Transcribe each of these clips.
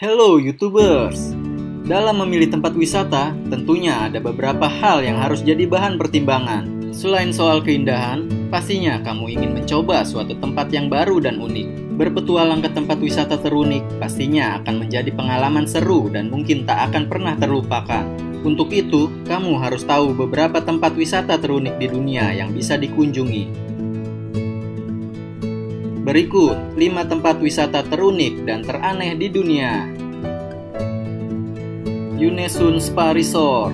Hello YouTubers. Dalam memilih tempat wisata, tentunya ada beberapa hal yang harus jadi bahan pertimbangan. Selain soal keindahan, pastinya kamu ingin mencoba suatu tempat yang baru dan unik. Berpetualang ke tempat wisata terunik pastinya akan menjadi pengalaman seru dan mungkin tak akan pernah terlupakan. Untuk itu, kamu harus tahu beberapa tempat wisata terunik di dunia yang bisa dikunjungi. Berikut 5 tempat wisata terunik dan teraneh di dunia. Yunesun Spa Resort.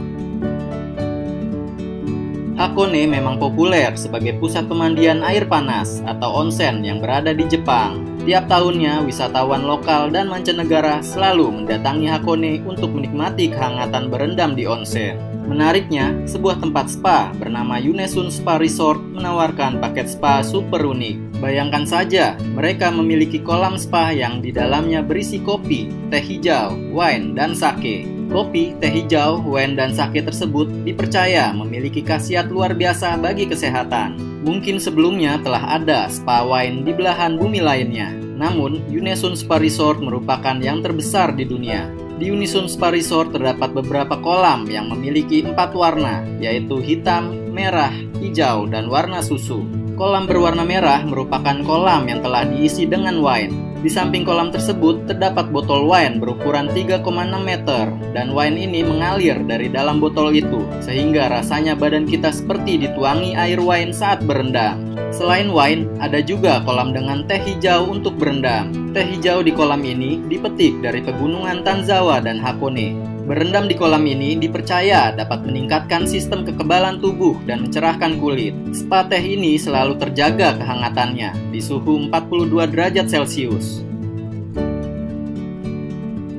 Hakone memang populer sebagai pusat pemandian air panas atau onsen yang berada di Jepang. Tiap tahunnya, wisatawan lokal dan mancanegara selalu mendatangi Hakone untuk menikmati kehangatan berendam di onsen. Menariknya, sebuah tempat spa bernama Yunesun Spa Resort menawarkan paket spa super unik. Bayangkan saja, mereka memiliki kolam spa yang di dalamnya berisi kopi, teh hijau, wine, dan sake. Kopi, teh hijau, wine, dan sake tersebut dipercaya memiliki khasiat luar biasa bagi kesehatan. Mungkin sebelumnya telah ada spa wine di belahan bumi lainnya. Namun, Yunesun Spa Resort merupakan yang terbesar di dunia. Di Yunesun Spa Resort terdapat beberapa kolam yang memiliki 4 warna, yaitu hitam, merah, hijau, dan warna susu. Kolam berwarna merah merupakan kolam yang telah diisi dengan wine. Di samping kolam tersebut terdapat botol wine berukuran 3,6 meter dan wine ini mengalir dari dalam botol itu sehingga rasanya badan kita seperti dituangi air wine saat berendam. Selain wine, ada juga kolam dengan teh hijau untuk berendam. Teh hijau di kolam ini dipetik dari pegunungan Tanzawa dan Hakone. Berendam di kolam ini dipercaya dapat meningkatkan sistem kekebalan tubuh dan mencerahkan kulit. Spa teh ini selalu terjaga kehangatannya di suhu 42 derajat Celcius.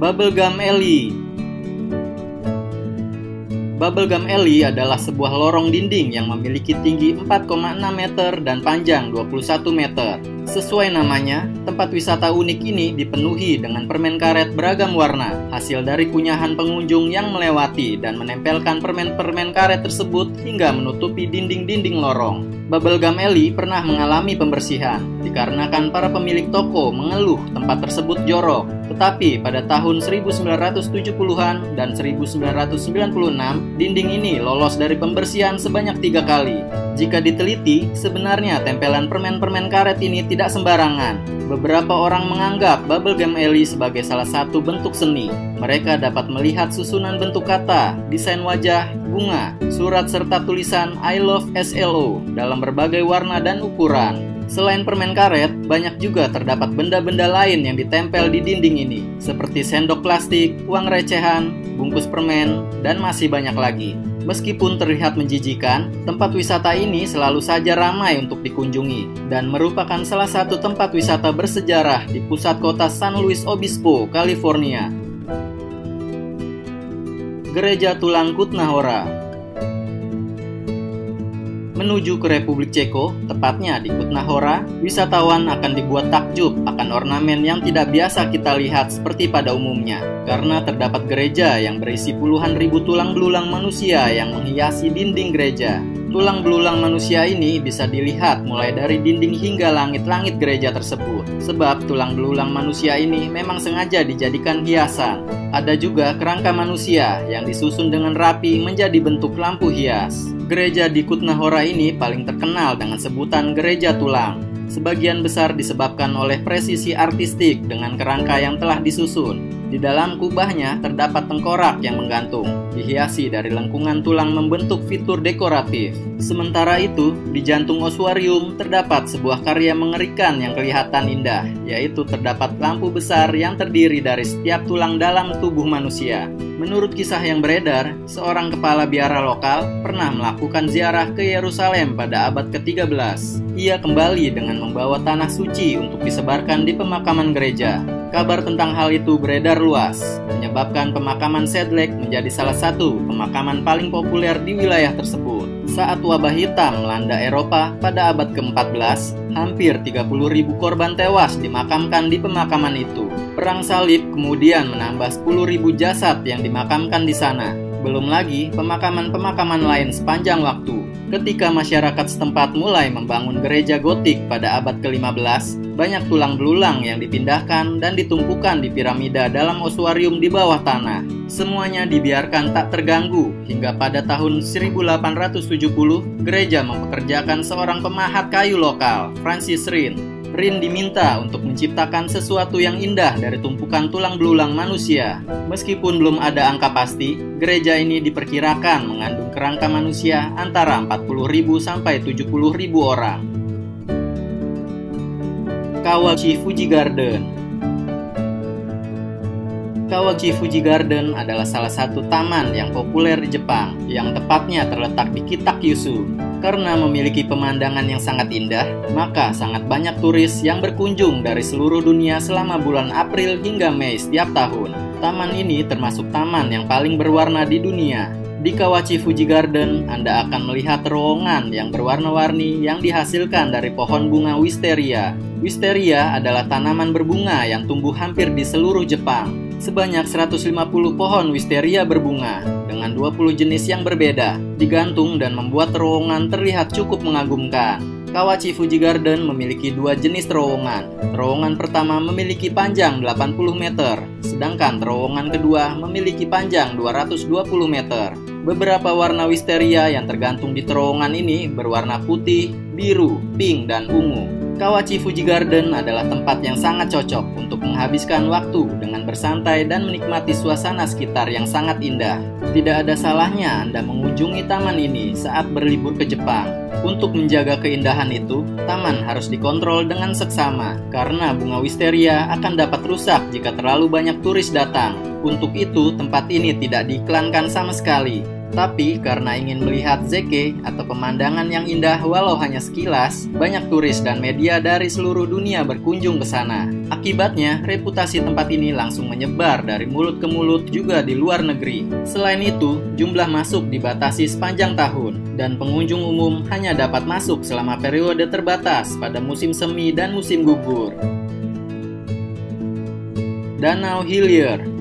Bubblegum Alley. Bubblegum Alley adalah sebuah lorong dinding yang memiliki tinggi 4,6 meter dan panjang 21 meter. Sesuai namanya, tempat wisata unik ini dipenuhi dengan permen karet beragam warna, hasil dari kunyahan pengunjung yang melewati dan menempelkan permen-permen karet tersebut hingga menutupi dinding-dinding lorong. Bubblegum Alley pernah mengalami pembersihan, dikarenakan para pemilik toko mengeluh tempat tersebut jorok. Tetapi pada tahun 1970-an dan 1996, dinding ini lolos dari pembersihan sebanyak 3 kali. Jika diteliti, sebenarnya tempelan permen-permen karet ini tidak sembarangan. Beberapa orang menganggap Bubblegum Alley sebagai salah satu bentuk seni. Mereka dapat melihat susunan bentuk kata, desain wajah, bunga, surat serta tulisan I love SLO dalam berbagai warna dan ukuran. Selain permen karet, banyak juga terdapat benda-benda lain yang ditempel di dinding ini, seperti sendok plastik, uang recehan, bungkus permen, dan masih banyak lagi. Meskipun terlihat menjijikan, tempat wisata ini selalu saja ramai untuk dikunjungi dan merupakan salah satu tempat wisata bersejarah di pusat kota San Luis Obispo, California. Gereja Tulang Kutna-Hora. Menuju ke Republik Ceko, tepatnya di Kutna-Hora, wisatawan akan dibuat takjub akan ornamen yang tidak biasa kita lihat seperti pada umumnya. Karena terdapat gereja yang berisi puluhan ribu tulang belulang manusia yang menghiasi dinding gereja. Tulang belulang manusia ini bisa dilihat mulai dari dinding hingga langit-langit gereja tersebut. Sebab tulang belulang manusia ini memang sengaja dijadikan hiasan. Ada juga kerangka manusia yang disusun dengan rapi menjadi bentuk lampu hias. Gereja di Kutna-Hora ini paling terkenal dengan sebutan gereja tulang. Sebagian besar disebabkan oleh presisi artistik dengan kerangka yang telah disusun. Di dalam kubahnya terdapat tengkorak yang menggantung, dihiasi dari lengkungan tulang membentuk fitur dekoratif. Sementara itu, di jantung ossuarium terdapat sebuah karya mengerikan yang kelihatan indah, yaitu terdapat lampu besar yang terdiri dari setiap tulang dalam tubuh manusia. Menurut kisah yang beredar, seorang kepala biara lokal pernah melakukan ziarah ke Yerusalem pada abad ke-13. Ia kembali dengan membawa tanah suci untuk disebarkan di pemakaman gereja. Kabar tentang hal itu beredar luas, menyebabkan pemakaman Sedlec menjadi salah satu pemakaman paling populer di wilayah tersebut. Saat wabah hitam melanda Eropa pada abad ke-14, hampir 30.000 korban tewas dimakamkan di pemakaman itu. Perang salib kemudian menambah 10.000 jasad yang dimakamkan di sana. Belum lagi pemakaman-pemakaman lain sepanjang waktu. Ketika masyarakat setempat mulai membangun gereja gotik pada abad ke-15, banyak tulang belulang yang dipindahkan dan ditumpukan di piramida dalam osuarium di bawah tanah. Semuanya dibiarkan tak terganggu hingga pada tahun 1870 gereja mempekerjakan seorang pemahat kayu lokal, Francis Rhine. Rhine diminta untuk menciptakan sesuatu yang indah dari tumpukan tulang belulang manusia. Meskipun belum ada angka pasti, gereja ini diperkirakan mengandung kerangka manusia antara 40.000 sampai 70.000 orang. Kawachi Fuji Garden. Kawachi Fuji Garden adalah salah satu taman yang populer di Jepang, yang tepatnya terletak di Kitakyushu. Karena memiliki pemandangan yang sangat indah, maka sangat banyak turis yang berkunjung dari seluruh dunia selama bulan April hingga Mei setiap tahun. Taman ini termasuk taman yang paling berwarna di dunia. Di Kawachi Fuji Garden, Anda akan melihat terowongan yang berwarna-warni yang dihasilkan dari pohon bunga wisteria. Wisteria adalah tanaman berbunga yang tumbuh hampir di seluruh Jepang. Sebanyak 150 pohon wisteria berbunga dengan 20 jenis yang berbeda, digantung dan membuat terowongan terlihat cukup mengagumkan. Kawachi Fuji Garden memiliki dua jenis terowongan. Terowongan pertama memiliki panjang 80 meter, sedangkan terowongan kedua memiliki panjang 220 meter. Beberapa warna wisteria yang tergantung di terowongan ini berwarna putih, biru, pink, dan ungu. Kawachi Fuji Garden adalah tempat yang sangat cocok untuk menghabiskan waktu dengan bersantai dan menikmati suasana sekitar yang sangat indah. Tidak ada salahnya Anda mengunjungi taman ini saat berlibur ke Jepang. Untuk menjaga keindahan itu, taman harus dikontrol dengan seksama, karena bunga wisteria akan dapat rusak jika terlalu banyak turis datang. Untuk itu, tempat ini tidak diiklankan sama sekali. Tapi karena ingin melihat zeke atau pemandangan yang indah walau hanya sekilas, banyak turis dan media dari seluruh dunia berkunjung ke sana. Akibatnya, reputasi tempat ini langsung menyebar dari mulut ke mulut juga di luar negeri. Selain itu, jumlah masuk dibatasi sepanjang tahun, dan pengunjung umum hanya dapat masuk selama periode terbatas pada musim semi dan musim gugur. Danau Hillier.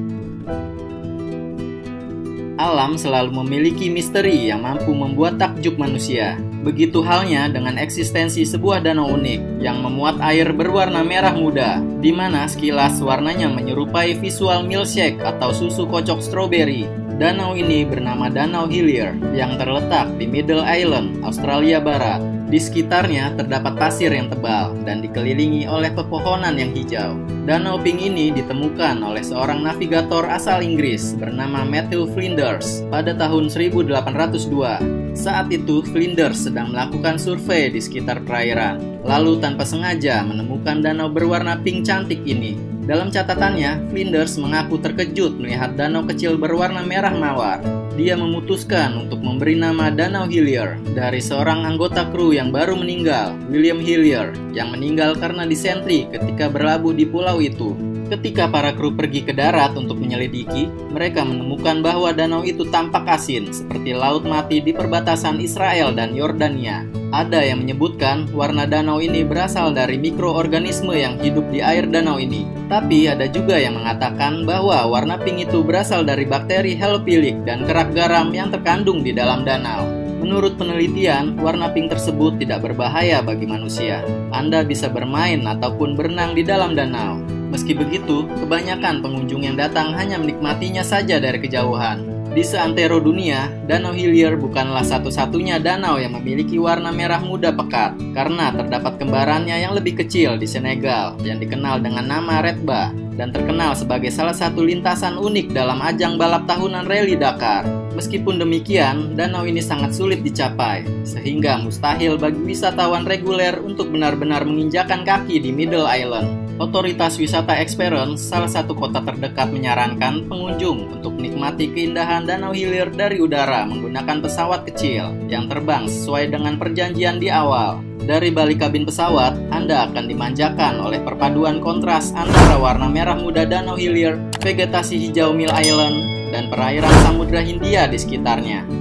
Alam selalu memiliki misteri yang mampu membuat takjub manusia. Begitu halnya dengan eksistensi sebuah danau unik yang memuat air berwarna merah muda, di mana sekilas warnanya menyerupai visual milkshake atau susu kocok stroberi. Danau ini bernama Danau Hillier yang terletak di Middle Island, Australia Barat. Di sekitarnya terdapat pasir yang tebal dan dikelilingi oleh pepohonan yang hijau. Danau Pink ini ditemukan oleh seorang navigator asal Inggris bernama Matthew Flinders pada tahun 1802. Saat itu Flinders sedang melakukan survei di sekitar perairan, lalu tanpa sengaja menemukan danau berwarna pink cantik ini. Dalam catatannya, Flinders mengaku terkejut melihat danau kecil berwarna merah mawar. Dia memutuskan untuk memberi nama Danau Hillier dari seorang anggota kru yang baru meninggal, William Hillier, yang meninggal karena disentri ketika berlabuh di pulau itu. Ketika para kru pergi ke darat untuk menyelidiki, mereka menemukan bahwa danau itu tampak asin, seperti laut mati di perbatasan Israel dan Yordania. Ada yang menyebutkan warna danau ini berasal dari mikroorganisme yang hidup di air danau ini. Tapi ada juga yang mengatakan bahwa warna pink itu berasal dari bakteri halophilic dan kerak garam yang terkandung di dalam danau. Menurut penelitian, warna pink tersebut tidak berbahaya bagi manusia. Anda bisa bermain ataupun berenang di dalam danau. Meski begitu, kebanyakan pengunjung yang datang hanya menikmatinya saja dari kejauhan. Di seantero dunia, Danau Hillier bukanlah satu-satunya danau yang memiliki warna merah muda pekat, karena terdapat kembarannya yang lebih kecil di Senegal yang dikenal dengan nama Redba dan terkenal sebagai salah satu lintasan unik dalam ajang balap tahunan rally Dakar. Meskipun demikian, danau ini sangat sulit dicapai, sehingga mustahil bagi wisatawan reguler untuk benar-benar menginjakan kaki di Middle Island. Otoritas Wisata Experience, salah satu kota terdekat, menyarankan pengunjung untuk menikmati keindahan Danau Hillier dari udara menggunakan pesawat kecil yang terbang sesuai dengan perjanjian di awal. Dari balik kabin pesawat, Anda akan dimanjakan oleh perpaduan kontras antara warna merah muda Danau Hillier, vegetasi hijau Mill Island, dan perairan Samudra Hindia di sekitarnya.